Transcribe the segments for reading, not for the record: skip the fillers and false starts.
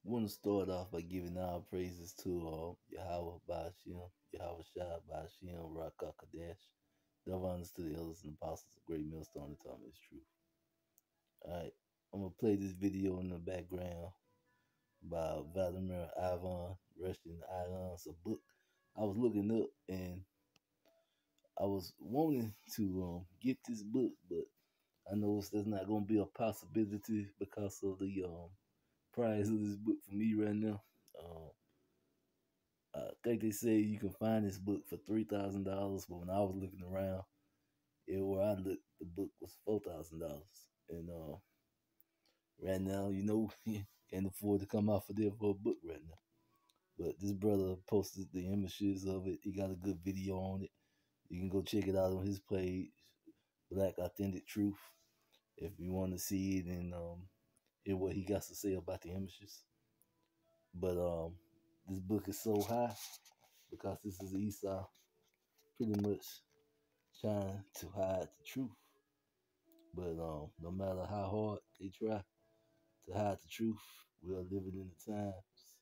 want to start off by giving our praises to Yahweh Ba'ashim, Yahweh Shah Ba'ashim, Rakah Kadesh. Double honors to the elders and apostles of Great Millstone and Thomas Truth. Alright, I'm going to play this video in the background by Vladimir Ivan, Russian Islands, a book I was looking up, and I was wanting to get this book, but I know that's not going to be a possibility because of the price of this book for me right now. I think they say you can find this book for $3,000, but when I was looking around, where I looked, the book was $4,000. And right now, can't afford to come out for there for a book right now. But this brother posted the images of it. He got a good video on it. You can go check it out on his page, Black Authentic Truth, if you want to see it and hear what he got to say about the images. But this book is so high because this is Esau pretty much trying to hide the truth. But no matter how hard they try to hide the truth, we are living in the times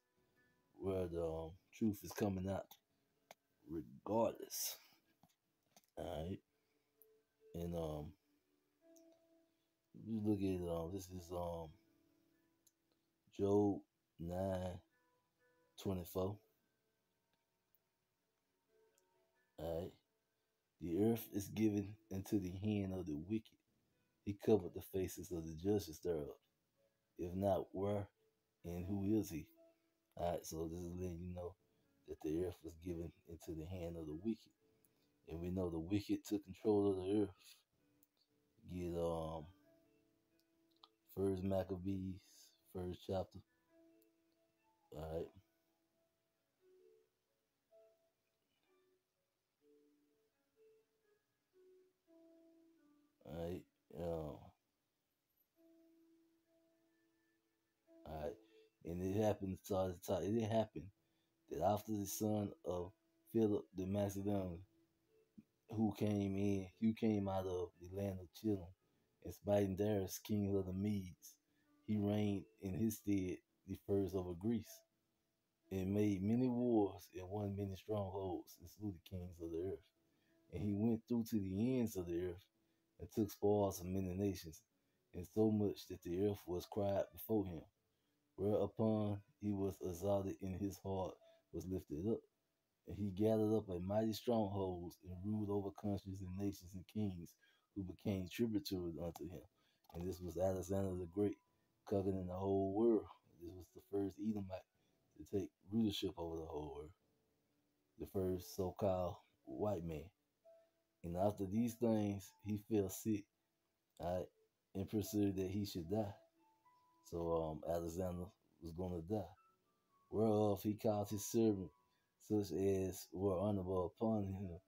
where the truth is coming out regardless. Alright. And you look at this is Job 9:24. Alright. The earth is given into the hand of the wicked. He covered the faces of the judges thereof. If not, where and who is he? Alright, so this is letting you know that the earth was given into the hand of the wicked. And we know the wicked took control of the earth. Get First Maccabees, first chapter. Alright. Alright. Alright. And it happened it happened that after the son of Philip the Macedonian, who came out of the land of Chilon, and smiting Darius, king of the Medes, he reigned in his stead the first over Greece, and made many wars and won many strongholds, and slew the kings of the earth. And he went through to the ends of the earth, and took spoils of many nations, and so much that the earth was cried before him. Whereupon he was exalted, and his heart was lifted up. And he gathered up a mighty strongholds, and ruled over countries and nations and kings, who became tributary unto him. And this was Alexander the Great, conquering the whole world. This was the first Edomite to take rulership over the whole world, the first so-called white man. And after these things, he fell sick, and perceived that he should die. So Alexander was going to die. Whereof he called his servant, such as were honorable upon him,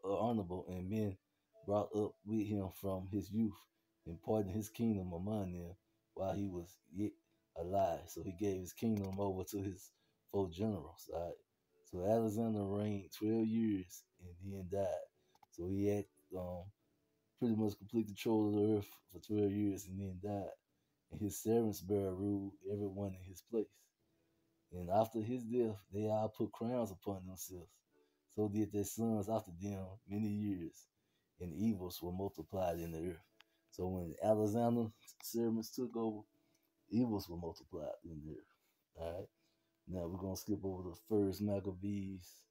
honorable, and men brought up with him from his youth, and parted his kingdom among them while he was yet alive. So he gave his kingdom over to his 4 generals. All right. So Alexander reigned 12 years and then died. So he had pretty much complete control of the earth for 12 years and then died. And his servants bare ruled everyone in his place. And after his death, they all put crowns upon themselves. So did their sons after them many years, and evils were multiplied in the earth. So when Alexander's servants took over, evils were multiplied in the earth. All right. Now we're going to skip over the first Maccabees,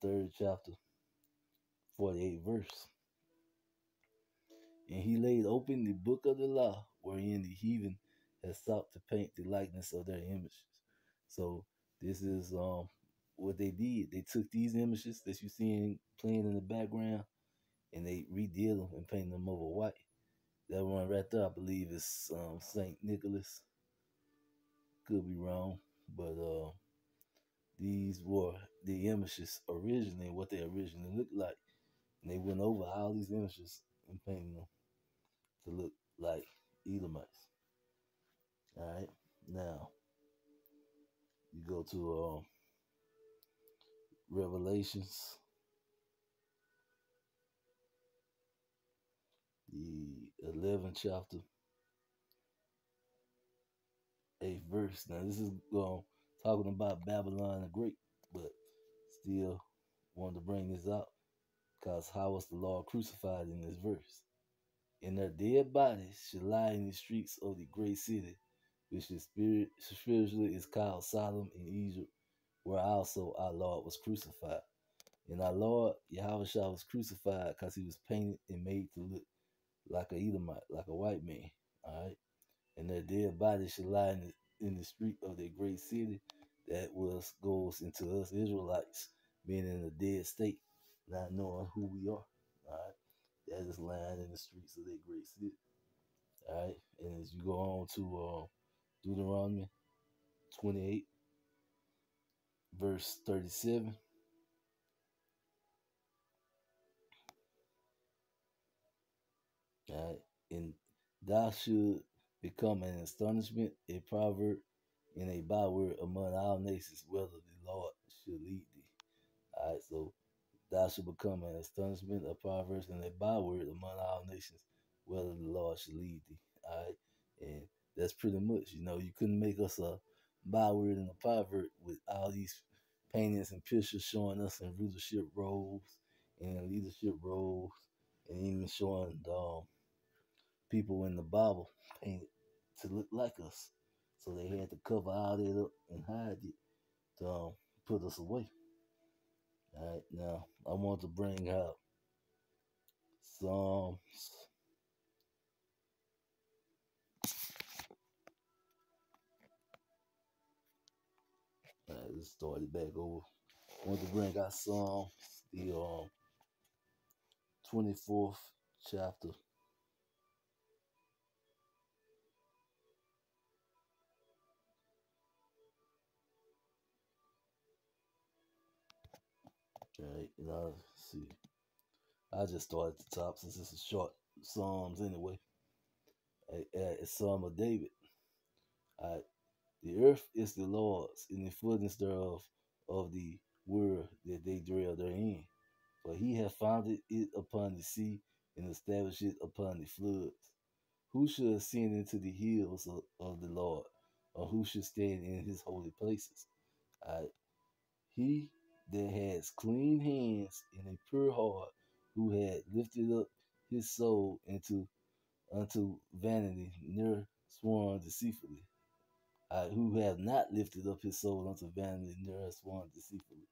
the 3rd chapter, 48th verse. And he laid open the book of the law, wherein the heathen had sought to paint the likeness of their images. So this is what they did. They took these images that you're seeing playing in the background, and they redid them and painted them over white. That one right there, I believe, is Saint Nicholas. Could be wrong, but these were the images originally, what they originally looked like. And they went over all these images and painted them to look like Edomites. All right, now you go to Revelations, the 11th chapter, 8th verse. Now this is talking about Babylon the Great, but still wanted to bring this out because how was the Lord crucified in this verse? And their dead bodies should lie in the streets of the great city, which is spiritually is called Sodom in Egypt, where also our Lord was crucified. And our Lord Yahweh was crucified because he was painted and made to look like a Edomite, like a white man. All right. And their dead bodies should lie in the street of their great city that goes into us Israelites, being in a dead state, not knowing who we are. All right. That is lying in the streets of their great city. All right. And as you go on to Deuteronomy 28, verse 37. All right. And thou should become an astonishment, a proverb, and a byword among all nations, whether the Lord should lead thee. All right. So thou should become an astonishment, a proverb, and a byword among all nations, whether the Lord should lead thee. All right. And that's pretty much, you couldn't make us a byword and a proverb with all these paintings and pictures showing us in rulership roles and in leadership roles, and even showing people in the Bible painted to look like us. So they had to cover all that up and hide it to put us away. All right, now I want to bring out Psalms. All right, let's start it back over. I want to bring out Psalms, the 24th chapter. All right, and I'll see. I just start at the top since this is short Psalms anyway. A Psalm of David. All right. The earth is the Lord's, and the fullness thereof of the world that they dwell therein. For he hath founded it upon the sea, and established it upon the floods. Who shall ascend into the hills of the Lord, or who shall stand in his holy places? He that has clean hands and a pure heart, who had lifted up his soul unto vanity, near sworn deceitfully. Who have not lifted up his soul unto vanity, nor has sworn deceitfully.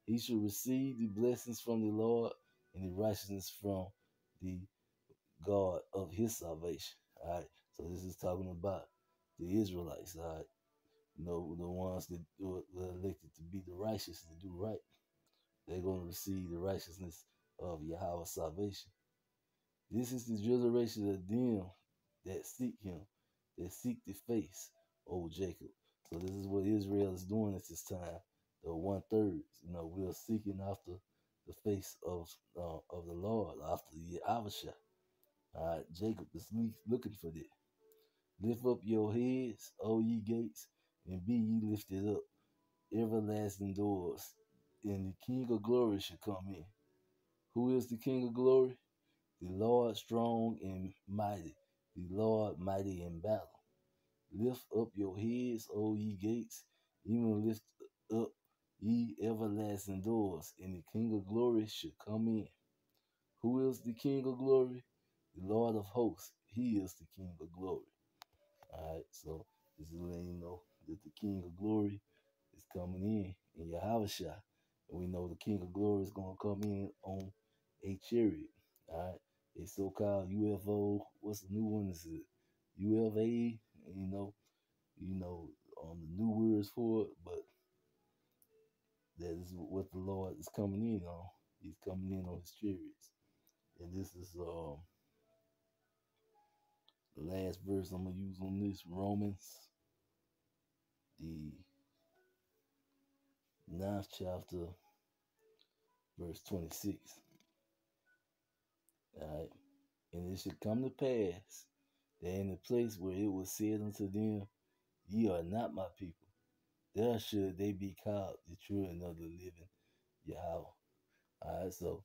He shall receive the blessings from the Lord and the righteousness from the God of his salvation. All right. So this is talking about the Israelites. All right. The ones that were elected to be the righteous, to do right. They're going to receive the righteousness of Yahweh's salvation. This is the generation of them that seek him, that seek the face, O Jacob. So this is what Israel is doing at this time. The 1/3, we are seeking after the face of the Lord, after the Yahweh. All right, Jacob is looking for that. Lift up your heads, O ye gates, and be ye lifted up, everlasting doors, and the King of glory shall come in. Who is the King of glory? The Lord strong and mighty, the Lord mighty in battle. Lift up your heads, O ye gates, even lift up ye everlasting doors, and the King of glory shall come in. Who is the King of glory? The Lord of hosts. He is the King of glory. All right, so this is letting you know that the King of glory is coming in Yahweh. And we know the King of glory is going to come in on a chariot. All right, a so-called UFO. What's the new one? Is it UFA? The new words for it, but that is what the Lord is coming in on. He's coming in on his chariots. And this is the last verse I'm gonna use on this, Romans, the 9th chapter, verse 26. Alright. And it should come to pass that in the place where it was said unto them, Ye are not my people, there should they be called the children of the living Yahweh. Alright, so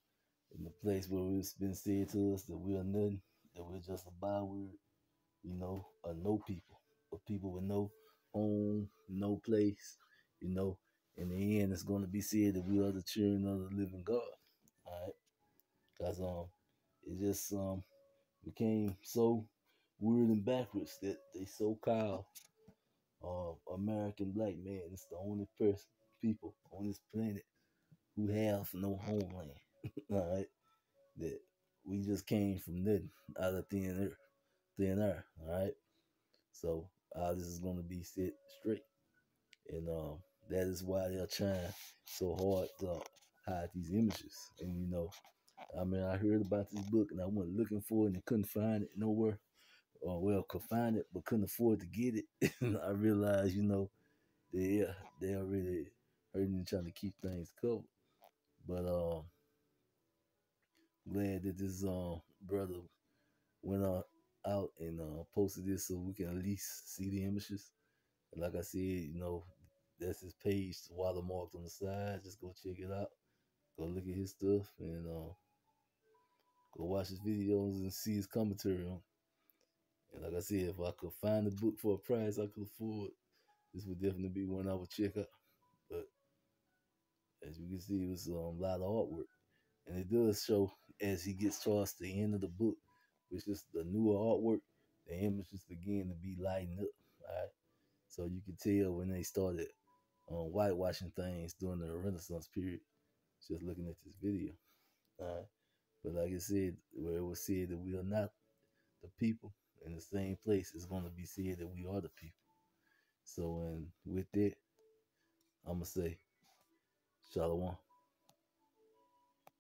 in the place where it's been said to us that we are nothing, that we're just a byword, a no people, a people with no home, no place, you know. In the end, it's going to be said that we are the children of the living God. All right, because it just became so weird and backwards that they so called American black man is the only people on this planet who have no homeland. All right, that we just came from nothing out of thin air. All right, so all this is gonna be set straight, and that is why they're trying so hard to hide these images. And I mean, I heard about this book and I went looking for it and couldn't find it nowhere. Or well, could find it but couldn't afford to get it. And I realized, they are really hurting and trying to keep things covered. But glad that this brother went out and posted this so we can at least see the images. And like I said, that's his page watermarked on the side. Just go check it out. Go look at his stuff and go watch his videos and see his commentary on. And like I said, if I could find the book for a price I could afford, this would definitely be one I would check out. But as you can see, it was a lot of artwork. And it does show as he gets towards the end of the book, which is the newer artwork, the images begin to be lighting up. All right. So you can tell when they started whitewashing things during the Renaissance period, just looking at this video. All right. But like I said, where it was said that we are not the people in the same place, it's going to be said that we are the people. So, and with that, I'm going to say, Shalom.